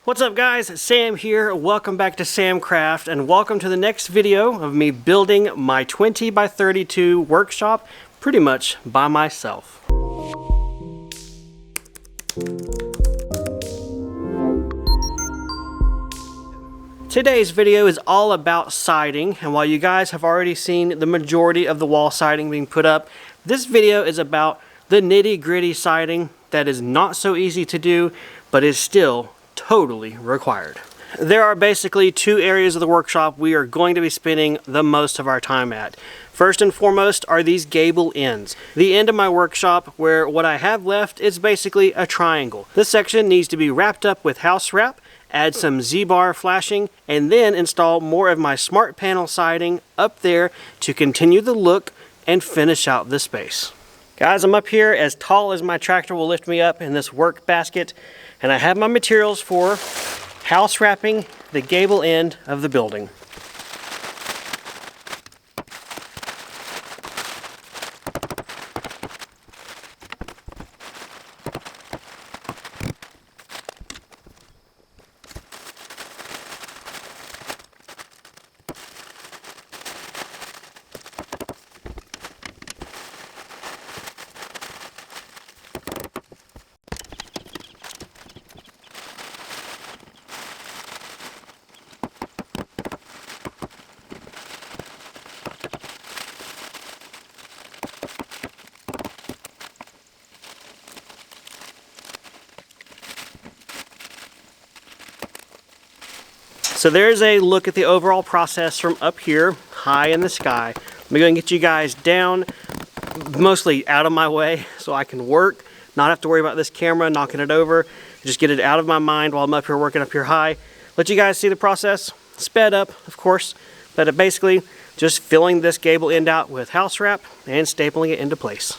What's up guys, Sam here. Welcome back to Samcraft and welcome to the next video of me building my 20 by 32 workshop pretty much by myself. Today's video is all about siding, and while you guys have already seen the majority of the wall siding being put up, this video is about the nitty-gritty siding that is not so easy to do but is still totally required. There are basically two areas of the workshop we are going to be spending the most of our time at. First and foremost are these gable ends. The end of my workshop where what I have left is basically a triangle. This section needs to be wrapped up with house wrap, add some Z-bar flashing, and then install more of my SmartPanel siding up there to continue the look and finish out the space. Guys, I'm up here as tall as my tractor will lift me up in this work basket, and I have my materials for house wrapping the gable end of the building. So there's a look at the overall process from up here, high in the sky. Let me go and get you guys down, mostly out of my way, so I can work, not have to worry about this camera knocking it over. Just get it out of my mind while I'm up here working up here high. Let you guys see the process, sped up, of course, but basically just filling this gable end out with house wrap and stapling it into place.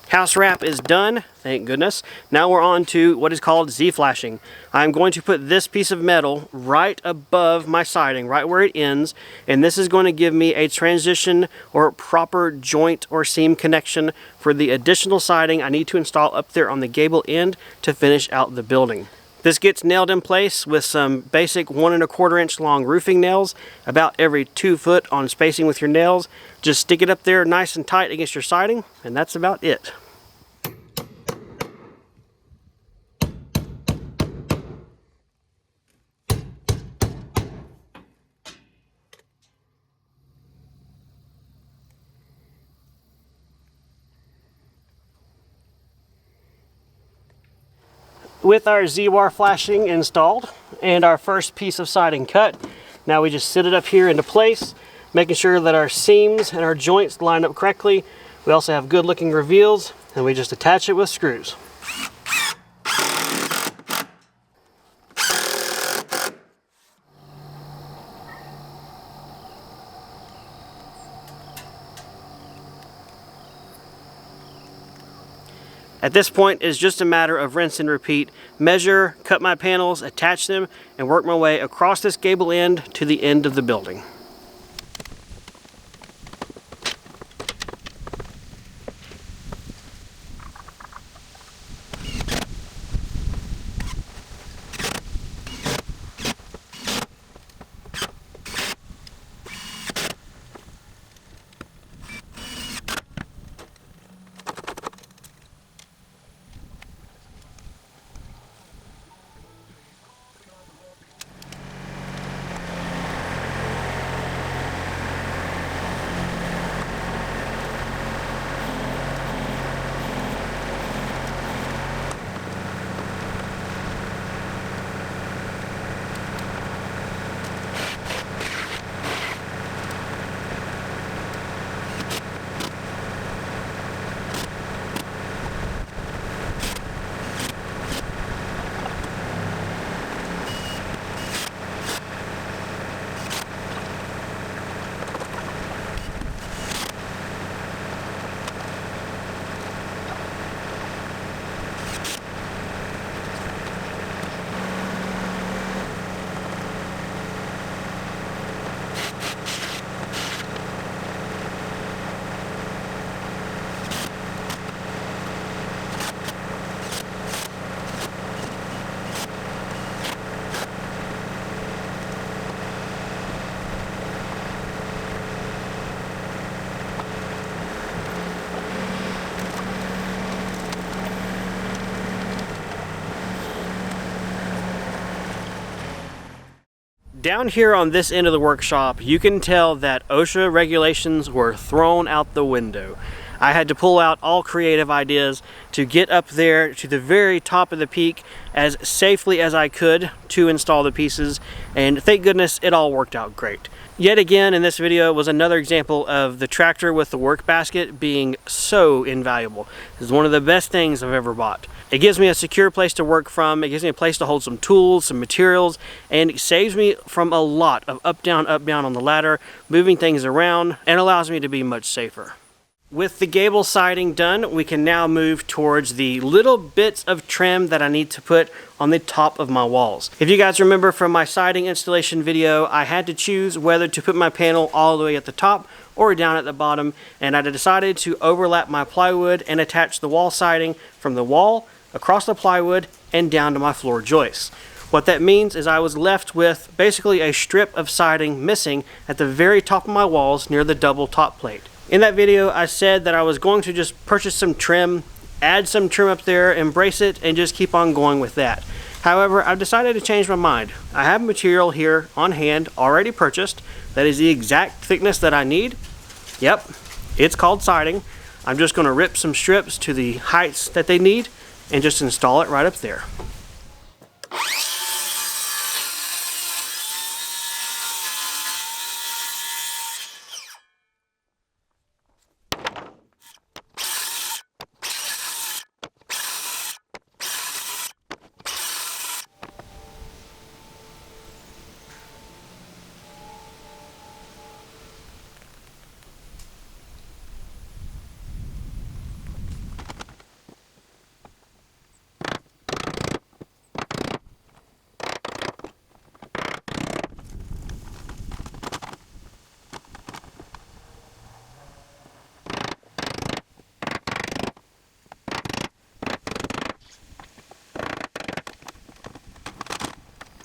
House wrap is done, thank goodness. Now we're on to what is called Z-flashing. I'm going to put this piece of metal right above my siding, right where it ends, and this is going to give me a transition or proper joint or seam connection for the additional siding I need to install up there on the gable end to finish out the building. This gets nailed in place with some basic 1 1/4 inch long roofing nails, about every 2 foot on spacing with your nails. Just stick it up there nice and tight against your siding, and that's about it. With our Z-bar flashing installed and our first piece of siding cut, now we just sit it up here into place, making sure that our seams and our joints line up correctly. We also have good looking reveals, and we just attach it with screws. At this point, it's just a matter of rinse and repeat. Measure, cut my panels, attach them, and work my way across this gable end to the end of the building. Down here on this end of the workshop, you can tell that OSHA regulations were thrown out the window. I had to pull out all creative ideas to get up there to the very top of the peak as safely as I could to install the pieces, and thank goodness it all worked out great. Yet again, in this video was another example of the tractor with the work basket being so invaluable. This is one of the best things I've ever bought. It gives me a secure place to work from, it gives me a place to hold some tools, some materials, and it saves me from a lot of up, down on the ladder, moving things around, and allows me to be much safer. With the Gable siding done, we can now move towards the little bits of trim that I need to put on the top of my walls. If you guys remember from my siding installation video, I had to choose whether to put my panel all the way at the top or down at the bottom, and I decided to overlap my plywood and attach the wall siding from the wall across the plywood and down to my floor joists. What that means is I was left with basically a strip of siding missing at the very top of my walls near the double top plate. In that video, I said that I was going to just purchase some trim, add some trim up there, embrace it, and just keep on going with that. However, I've decided to change my mind. I have material here on hand, already purchased, that is the exact thickness that I need. Yep, it's called siding. I'm just going to rip some strips to the heights that they need and just install it right up there.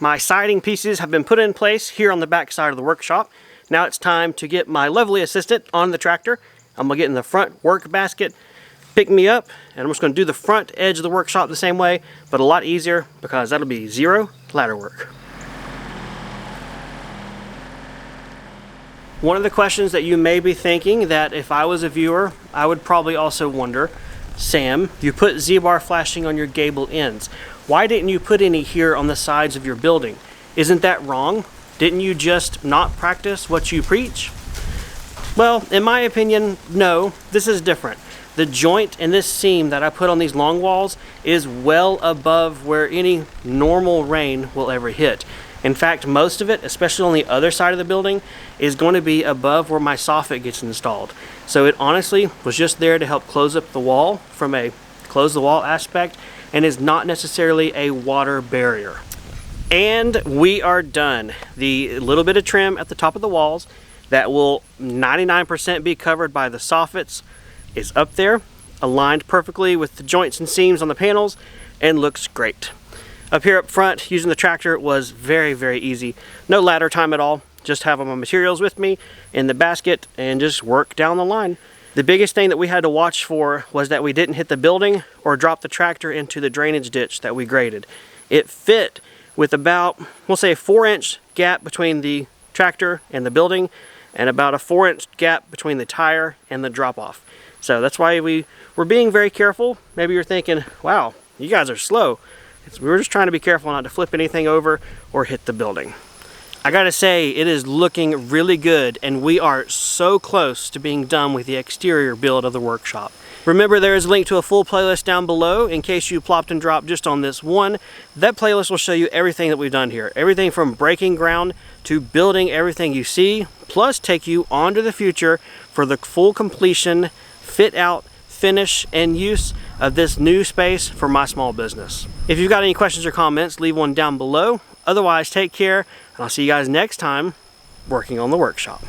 My siding pieces have been put in place here on the back side of the workshop. Now it's time to get my lovely assistant on the tractor. I'm gonna get in the front work basket, pick me up, and I'm just gonna do the front edge of the workshop the same way, but a lot easier because that'll be zero ladder work. One of the questions that you may be thinking that if I was a viewer, I would probably also wonder, Sam, you put Z-bar flashing on your gable ends. Why didn't you put any here on the sides of your building? Isn't that wrong? Didn't you just not practice what you preach? Well, in my opinion, no, this is different. The joint in this seam that I put on these long walls is well above where any normal rain will ever hit. In fact, most of it, especially on the other side of the building, is going to be above where my soffit gets installed. So it honestly was just there to help close up the wall from a close the wall aspect, and is not necessarily a water barrier. And we are done. The little bit of trim at the top of the walls that will 99% be covered by the soffits is up there, aligned perfectly with the joints and seams on the panels, and looks great. Up here up front, using the tractor was very, very easy. No ladder time at all. Just have my materials with me in the basket and just work down the line. The biggest thing that we had to watch for was that we didn't hit the building or drop the tractor into the drainage ditch that we graded. It fit with about, we'll say, a 4-inch gap between the tractor and the building, and about a 4-inch gap between the tire and the drop-off. So that's why we were being very careful. Maybe you're thinking, wow, you guys are slow. We were just trying to be careful not to flip anything over or hit the building. I gotta say, it is looking really good, and we are so close to being done with the exterior build of the workshop. Remember, there is a link to a full playlist down below in case you plopped and dropped just on this one. That playlist will show you everything that we've done here. Everything from breaking ground to building everything you see, plus take you on to the future for the full completion, fit out, finish, and use of this new space for my small business. If you've got any questions or comments, leave one down below. Otherwise, take care, and I'll see you guys next time working on the workshop.